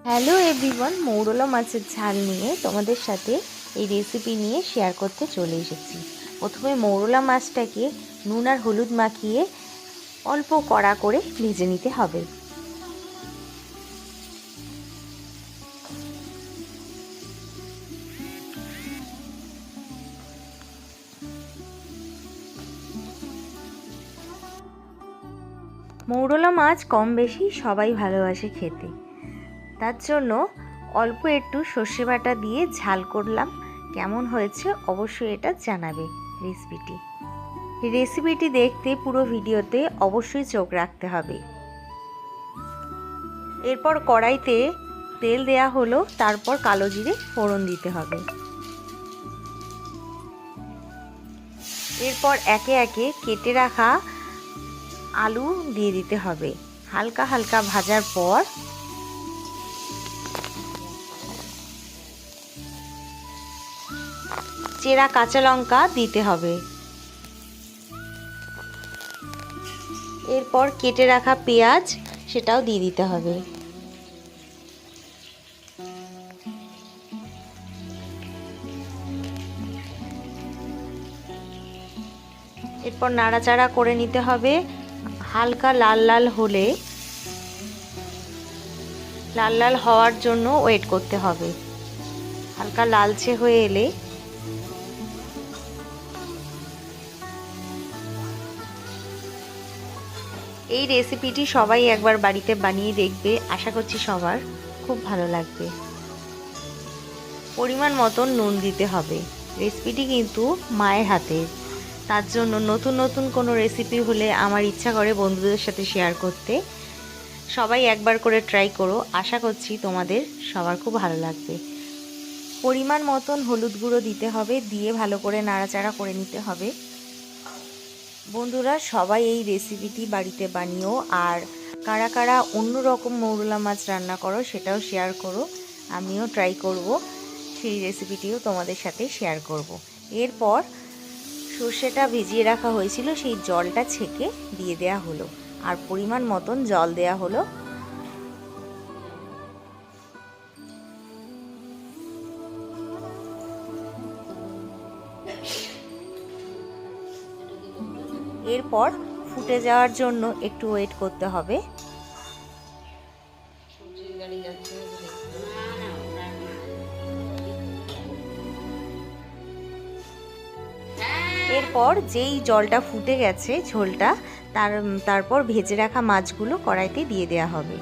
Hello everyone, মৌরলা মাছের ঝাল নিয়ে তোমাদের সাথে এই রেসিপি নিয়ে শেয়ার করতে চলে এসেছি। প্রথমে মৌরলা মাছটাকে নুন আর হলুদ মাখিয়ে অল্প কড়া করে ভেজে নিতে হবে। মৌরলা মাছ কম বেশি সবাই ভালোবাসে খেতে, তার জন্য অল্প একটু সর্ষে বাটা দিয়ে ঝাল করলাম। কেমন হয়েছে অবশ্যই এটা জানাবে। রেসিপিটি দেখতে পুরো ভিডিওতে অবশ্যই চোখ রাখতে হবে। এরপর কড়াইতে তেল দেয়া হলো, তারপর কালো জিরে ফোড়ন দিতে হবে। এরপর একে একে কেটে রাখা আলু দিয়ে দিতে হবে। হালকা হালকা ভাজার পর চেরা কাঁচা লঙ্কা দিতে হবে। এরপর কেটে রাখা পেঁয়াজ সেটাও দিয়ে দিতে হবে। এরপর নাড়াচাড়া করে নিতে হবে। হালকা লাল লাল হলে, লাল লাল হওয়ার জন্য ওয়েট করতে হবে। হালকা লালচে হয়ে এলে এই রেসিপিটি সবাই একবার বাড়িতে বানিয়ে দেখবে, আশা করছি সবার খুব ভালো লাগবে। পরিমাণ মতন নুন দিতে হবে। রেসিপিটি কিন্তু মায়ের হাতের, তার জন্য নতুন নতুন কোনো রেসিপি হলে আমার ইচ্ছা করে বন্ধুদের সাথে শেয়ার করতে। সবাই একবার করে ট্রাই করো, আশা করছি তোমাদের সবার খুব ভালো লাগবে। পরিমাণ মতন হলুদ গুঁড়ো দিতে হবে, দিয়ে ভালো করে নাড়াচাড়া করে নিতে হবে। বন্ধুরা সবাই এই রেসিপিটি বাড়িতে বানিও, আর কারা কারা অন্য রকম মৌরলা মাছ রান্না করো সেটাও শেয়ার করো। আমিও ট্রাই করব, সেই রেসিপিটিও তোমাদের সাথে শেয়ার করব। এরপর সর্ষেটা ভিজিয়ে রাখা হয়েছিল, সেই জলটা ছেঁকে দিয়ে দেয়া হলো, আর পরিমাণ মতন জল দেয়া হলো। এরপর ফুটে যাওয়ার জন্য একটু ওয়েট করতে হবে। এরপর যেই জলটা ফুটে গেছে ঝোলটা, তারপর ভেজে রাখা মাছগুলো কড়াইতে দিয়ে দেওয়া হবে।